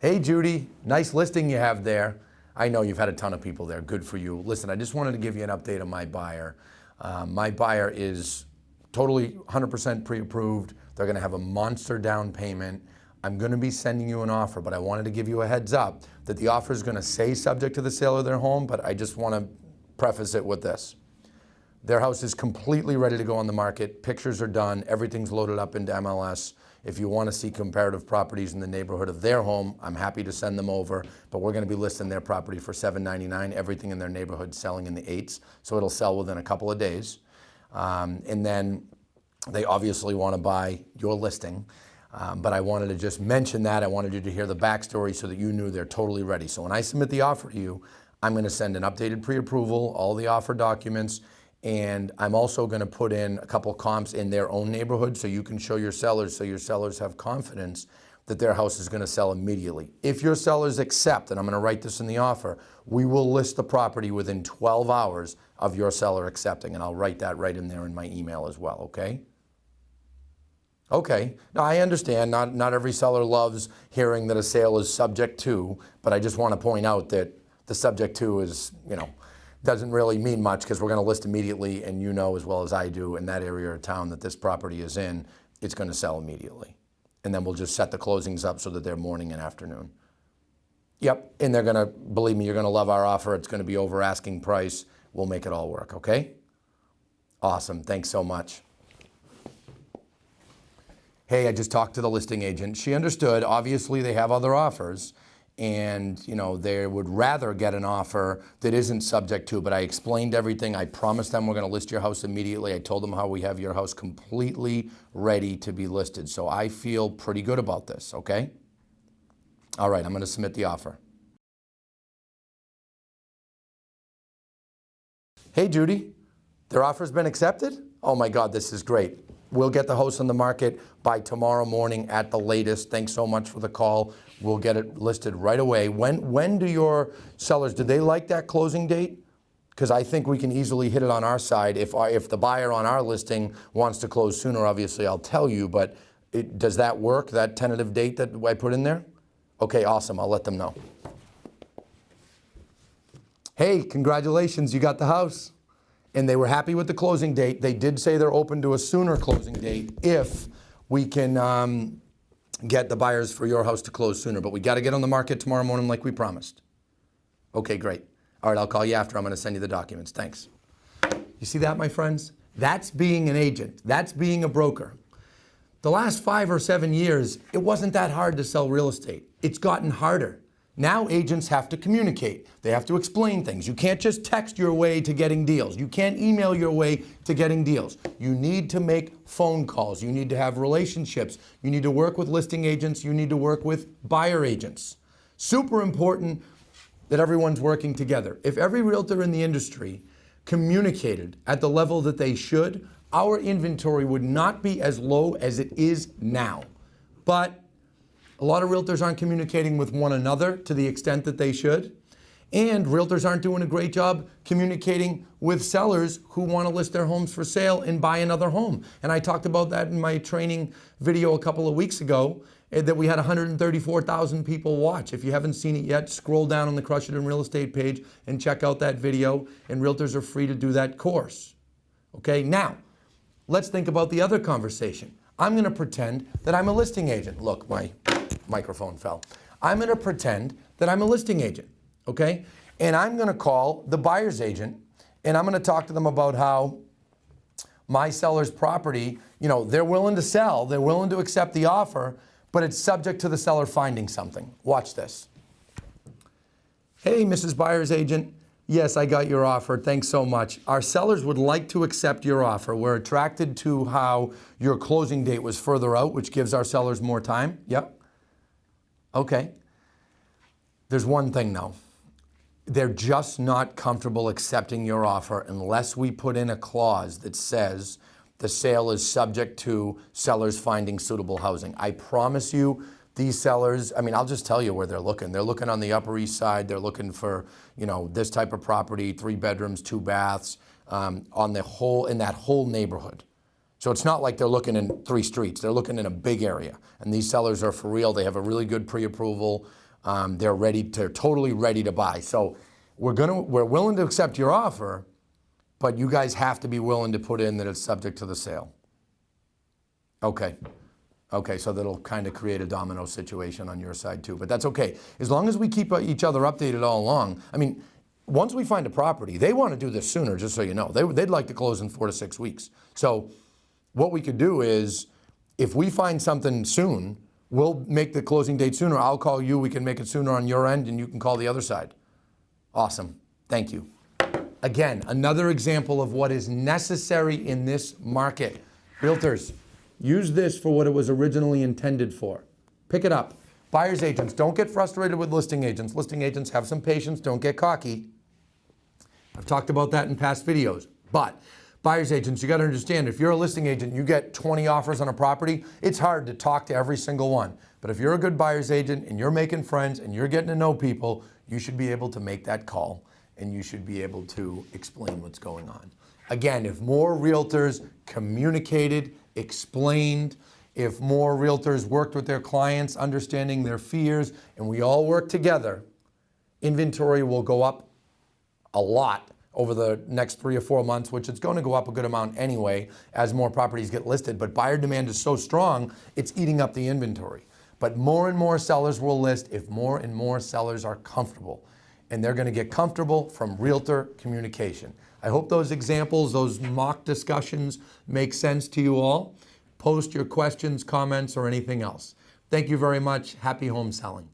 Hey Judy, nice listing you have there. I know you've had a ton of people there, good for you. Listen, I just wanted to give you an update on my buyer. My buyer is totally 100% pre-approved. They're gonna have a monster down payment. I'm gonna be sending you an offer, but I wanted to give you a heads up that the offer is gonna say subject to the sale of their home, but I just wanna preface it with this. Their house is completely ready to go on the market. Pictures are done, everything's loaded up into MLS. If you want to see comparative properties in the neighborhood of their home, I'm happy to send them over, but we're going to be listing their property for $799. Everything in their neighborhood selling in the 8s, so it'll sell within a couple of days. And then they obviously want to buy your listing, but I wanted to just mention that. I wanted you to hear the backstory so that you knew they're totally ready. So when I submit the offer to you, I'm going to send an updated pre-approval, all the offer documents, and I'm also going to put in a couple comps in their own neighborhood so you can show your sellers, so your sellers have confidence that their house is going to sell immediately. If your sellers accept, and I'm going to write this in the offer, we will list the property within 12 hours of your seller accepting, and I'll write that right in there in my email as well, okay? Okay, now I understand not every seller loves hearing that a sale is subject to, but I just want to point out that the subject to is, doesn't really mean much because we're going to list immediately, and you know as well as I do in that area of town that this property is in, it's going to sell immediately. And then we'll just set the closings up so that they're morning and afternoon. Yep, and they're going to, believe me, you're going to love our offer. It's going to be over asking price. We'll make it all work, okay? Awesome, thanks so much. Hey, I just talked to the listing agent. She understood, obviously they have other offers, and they would rather get an offer that isn't subject to, but I explained everything. I promised them we're going to list your house immediately. I told them how we have your house completely ready to be listed. So I feel pretty good about this, okay? All right, I'm going to submit the offer. Hey Judy, their offer's been accepted? Oh my God, this is great. We'll get the house on the market by tomorrow morning at the latest. Thanks so much for the call. We'll get it listed right away. When do your sellers, do they like that closing date? Because I think we can easily hit it on our side. If the buyer on our listing wants to close sooner, obviously I'll tell you, but does that work, that tentative date that I put in there? Okay, awesome, I'll let them know. Hey, congratulations, you got the house. And they were happy with the closing date. They did say they're open to a sooner closing date if we can get the buyers for your house to close sooner. But we got to get on the market tomorrow morning like we promised. Okay, great. All right, I'll call you after. I'm going to send you the documents. Thanks. You see that, my friends? That's being an agent. That's being a broker. The last 5 or 7 years, it wasn't that hard to sell real estate. It's gotten harder. Now agents have to communicate. They have to explain things. You can't just text your way to getting deals. You can't email your way to getting deals. You need to make phone calls. You need to have relationships. You need to work with listing agents. You need to work with buyer agents. Super important that everyone's working together. If every realtor in the industry communicated at the level that they should, our inventory would not be as low as it is now. But a lot of realtors aren't communicating with one another to the extent that they should. And realtors aren't doing a great job communicating with sellers who want to list their homes for sale and buy another home. And I talked about that in my training video a couple of weeks ago that we had 134,000 people watch. If you haven't seen it yet, scroll down on the Crush It in Real Estate page and check out that video. And realtors are free to do that course. Okay, now let's think about the other conversation. I'm going to pretend that I'm a listing agent. Look, my microphone fell. I'm going to pretend that I'm a listing agent, okay? And I'm going to call the buyer's agent, and I'm going to talk to them about how my seller's property, they're willing to sell, they're willing to accept the offer, but it's subject to the seller finding something. Watch this. Hey, Mrs. Buyer's Agent. Yes, I got your offer. Thanks so much. Our sellers would like to accept your offer. We're attracted to how your closing date was further out, which gives our sellers more time. Yep. Okay. There's one thing though. They're just not comfortable accepting your offer unless we put in a clause that says the sale is subject to sellers finding suitable housing. I promise you, these sellers, I'll just tell you where they're looking. They're looking on the Upper East Side. They're looking for, this type of property, 3 bedrooms, 2 baths, in that whole neighborhood. So it's not like they're looking in 3 streets. They're looking in a big area. And these sellers are for real. They have a really good pre-approval. They're totally ready to buy. So we're willing to accept your offer, but you guys have to be willing to put in that it's subject to the sale. Okay. Okay, so that'll kind of create a domino situation on your side too, but that's okay. As long as we keep each other updated all along. I mean, once we find a property, they want to do this sooner, just so you know. They'd like to close in 4 to 6 weeks. So what we could do is, if we find something soon, we'll make the closing date sooner. I'll call you, we can make it sooner on your end, and you can call the other side. Awesome, thank you. Again, another example of what is necessary in this market. Realtors, use this for what it was originally intended for. Pick it up. Buyer's agents, don't get frustrated with listing agents. Listing agents, have some patience, don't get cocky. I've talked about that in past videos. But buyer's agents, you got to understand, if you're a listing agent, you get 20 offers on a property, it's hard to talk to every single one. But if you're a good buyer's agent and you're making friends and you're getting to know people, you should be able to make that call and you should be able to explain what's going on. Again, if more realtors communicated, explained, if more realtors worked with their clients, understanding their fears, and we all work together, inventory will go up a lot over the next 3 or 4 months, which it's going to go up a good amount anyway as more properties get listed. But buyer demand is so strong, it's eating up the inventory. But more and more sellers will list if more and more sellers are comfortable. And they're going to get comfortable from realtor communication. I hope those examples, those mock discussions make sense to you all. Post your questions, comments, or anything else. Thank you very much. Happy home selling.